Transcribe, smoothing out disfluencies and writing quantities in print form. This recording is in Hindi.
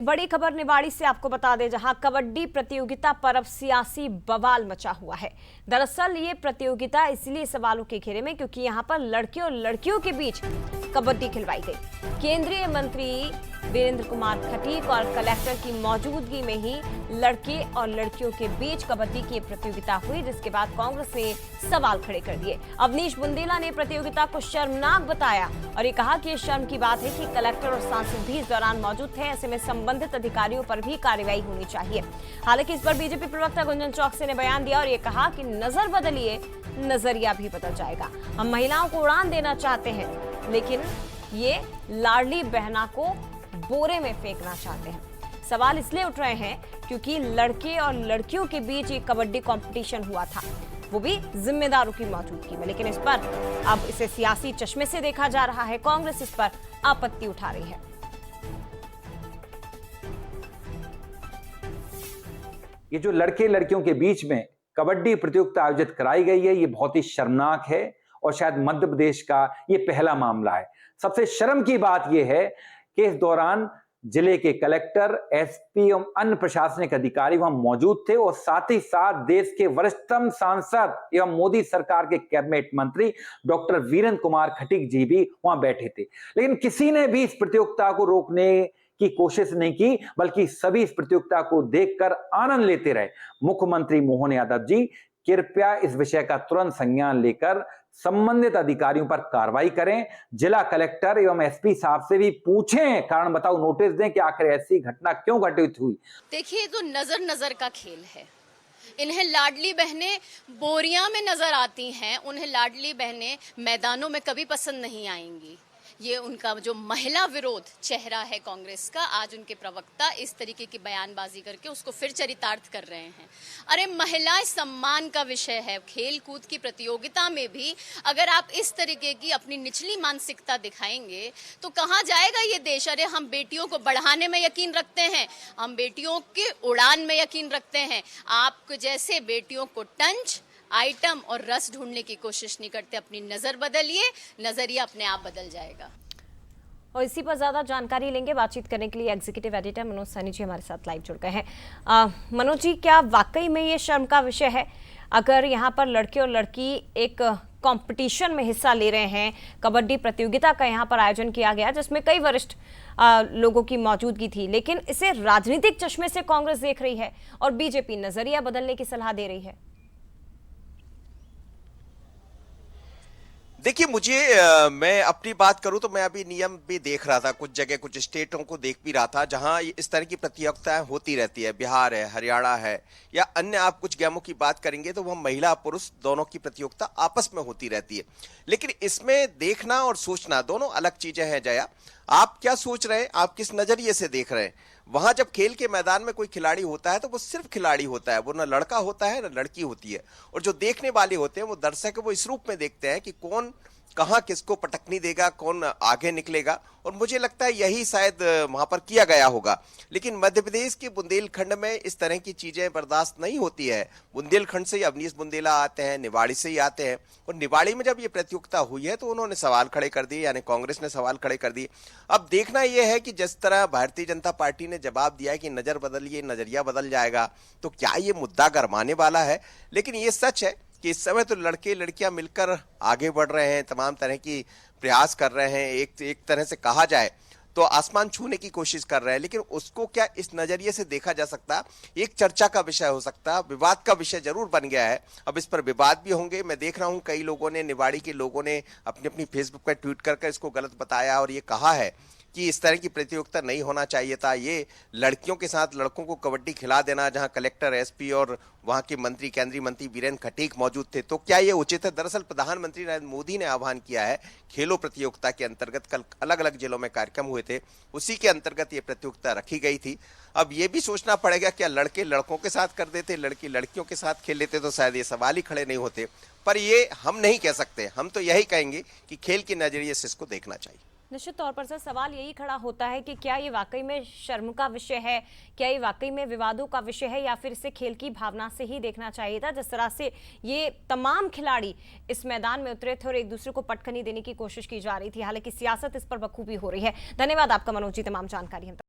बड़ी खबर निवाड़ी से आपको बता दें, जहां कबड्डी प्रतियोगिता पर अब सियासी बवाल मचा हुआ है। दरअसल ये प्रतियोगिता इसलिए सवालों के घेरे में क्योंकि यहां पर लड़के और लड़कियों के बीच कबड्डी खिलवाई गई। केंद्रीय मंत्री वीरेंद्र कुमार खटीक और कलेक्टर की मौजूदगी में ही लड़के और लड़कियों के बीच कबड्डी की प्रतियोगिता हुई, जिसके बाद कांग्रेस ने सवाल खड़े कर दिए। अवनीश बुंदेला ने प्रतियोगिता को शर्मनाक बताया और ये कहा कि ये शर्म की बात है कि कलेक्टर और सांसद भी इस दौरान मौजूद थे, ऐसे में संबंधित अधिकारियों पर भी कार्रवाई होनी चाहिए। हालांकि इस पर बीजेपी प्रवक्ता गुंजन चौकसी ने बयान दिया और ये कहा कि नजर बदलिए, नजरिया भी बदल जाएगा। हम महिलाओं को उड़ान देना चाहते हैं, लेकिन ये लाडली बहना को बोरे में फेंकना चाहते हैं। सवाल इसलिए उठ रहे हैं क्योंकि लड़के और लड़कियों के बीच एक कबड्डी कंपटीशन हुआ था, वो भी जिम्मेदारों की मौजूदगी में। लेकिन इस पर अब इसे सियासी चश्मे से देखा जा रहा है। कांग्रेस इस पर आपत्ति उठा रही है। ये जो लड़के लड़कियों के बीच में कबड्डी प्रतियोगिता आयोजित कराई गई है, ये बहुत ही शर्मनाक है और शायद मध्य प्रदेश का ये पहला मामला है। सबसे शर्म की बात यह है कि इस दौरान जिले के कलेक्टर, एसपी एवं अन्य प्रशासनिक अधिकारी वहां मौजूद थे और साथ ही साथ देश के वरिष्ठतम सांसद एवं मोदी सरकार के कैबिनेट मंत्री डॉक्टर वीरेंद्र कुमार खटीक जी भी वहां बैठे थे। लेकिन किसी ने भी इस प्रतियोगिता को रोकने की कोशिश नहीं की, बल्कि सभी इस प्रतियोगिता को देखकर आनंद लेते रहे। मुख्यमंत्री मोहन यादव जी, कृपया इस विषय का तुरंत संज्ञान लेकर संबंधित अधिकारियों पर कार्रवाई करें। जिला कलेक्टर एवं एसपी साहब से भी पूछें, कारण बताओ नोटिस दें कि आखिर ऐसी घटना क्यों घटित हुई। देखिए, तो नजर नजर का खेल है। इन्हें लाडली बहनें बोरियां में नजर आती हैं, उन्हें लाडली बहनें मैदानों में कभी पसंद नहीं आएंगी। ये उनका जो महिला विरोध चेहरा है कांग्रेस का, आज उनके प्रवक्ता इस तरीके की बयानबाजी करके उसको फिर चरितार्थ कर रहे हैं। अरे, महिलाएं सम्मान का विषय है। खेल कूद की प्रतियोगिता में भी अगर आप इस तरीके की अपनी निचली मानसिकता दिखाएंगे तो कहाँ जाएगा ये देश। अरे, हम बेटियों को बढ़ाने में यकीन रखते हैं, हम बेटियों के उड़ान में यकीन रखते हैं। आप जैसे बेटियों को टंच, आइटम और रस ढूंढने की कोशिश नहीं करते। अपनी नजर बदलिए, नजरिया अपने आप बदल जाएगा। और इसी पर ज्यादा जानकारी लेंगे। बातचीत करने के लिए एग्जीक्यूटिव एडिटर मनोज सैनी जी हमारे साथ लाइव जुड़ गए हैं। मनोज जी, क्या वाकई में ये शर्म का विषय है अगर यहाँ पर लड़के और लड़की एक कंपटीशन में हिस्सा ले रहे हैं? कबड्डी प्रतियोगिता का यहाँ पर आयोजन किया गया जिसमें कई वरिष्ठ लोगों की मौजूदगी थी, लेकिन इसे राजनीतिक चश्मे से कांग्रेस देख रही है और बीजेपी नजरिया बदलने की सलाह दे रही है। देखिए, मैं अपनी बात करूं तो मैं अभी नियम भी देख रहा था, कुछ जगह कुछ स्टेटों को देख भी रहा था जहां इस तरह की प्रतियोगिताएं होती रहती है। बिहार है, हरियाणा है या अन्य आप कुछ गेमों की बात करेंगे तो वह महिला पुरुष दोनों की प्रतियोगिता आपस में होती रहती है। लेकिन इसमें देखना और सोचना दोनों अलग चीजें हैं। जया, आप क्या सोच रहे हैं, आप किस नजरिए से देख रहे हैं? वहां जब खेल के मैदान में कोई खिलाड़ी होता है तो वो सिर्फ खिलाड़ी होता है, वो ना लड़का होता है ना लड़की होती है। और जो देखने वाले होते हैं वो दर्शक वो इस रूप में देखते हैं कि कौन कहां किसको पटकनी देगा, कौन आगे निकलेगा। और मुझे लगता है यही शायद वहां पर किया गया होगा। लेकिन मध्य प्रदेश के बुंदेलखंड में इस तरह की चीजें बर्दाश्त नहीं होती है। बुंदेलखंड से ही अवनीश बुंदेला आते हैं, निवाड़ी से ही आते हैं। और निवाड़ी में जब ये प्रतियोगिता हुई है तो उन्होंने सवाल खड़े कर दिए, यानी कांग्रेस ने सवाल खड़े कर दिए। अब देखना यह है कि जिस तरह भारतीय जनता पार्टी ने जवाब दिया है कि नजर बदलिए, नजरिया बदल जाएगा, तो क्या ये मुद्दा गरमाने वाला है? लेकिन ये सच है कि इस समय तो लड़के लड़कियां मिलकर आगे बढ़ रहे हैं, तमाम तरह की प्रयास कर रहे हैं। एक तरह से कहा जाए तो आसमान छूने की कोशिश कर रहे हैं। लेकिन उसको क्या इस नजरिए से देखा जा सकता? एक चर्चा का विषय हो सकता, विवाद का विषय जरूर बन गया है। अब इस पर विवाद भी होंगे। मैं देख रहा हूं कई लोगों ने, निवाड़ी के लोगों ने अपनी अपनी फेसबुक पर ट्वीट करके इसको गलत बताया और ये कहा है कि इस तरह की प्रतियोगिता नहीं होना चाहिए था। ये लड़कियों के साथ लड़कों को कबड्डी खिला देना, जहां कलेक्टर, एसपी और वहां के मंत्री, केंद्रीय मंत्री वीरेंद्र खटीक मौजूद थे, तो क्या ये उचित है? दरअसल प्रधानमंत्री नरेंद्र मोदी ने आह्वान किया है खेलो प्रतियोगिता के अंतर्गत। कल अलग अलग जिलों में कार्यक्रम हुए थे, उसी के अंतर्गत ये प्रतियोगिता रखी गई थी। अब ये भी सोचना पड़ेगा, क्या लड़के लड़कों के साथ कर देते, लड़की लड़कियों के साथ खेल लेते तो शायद ये सवाल ही खड़े नहीं होते। पर ये हम नहीं कह सकते, हम तो यही कहेंगे कि खेल के नजरिए से इसको देखना चाहिए। निश्चित तौर पर सर सवाल यही खड़ा होता है कि क्या ये वाकई में शर्म का विषय है, क्या ये वाकई में विवादों का विषय है, या फिर इसे खेल की भावना से ही देखना चाहिए था। जिस तरह से ये तमाम खिलाड़ी इस मैदान में उतरे थे और एक दूसरे को पटखनी देने की कोशिश की जा रही थी। हालांकि सियासत इस पर बखूबी हो रही है। धन्यवाद आपका मनोज जी, तमाम जानकारी हम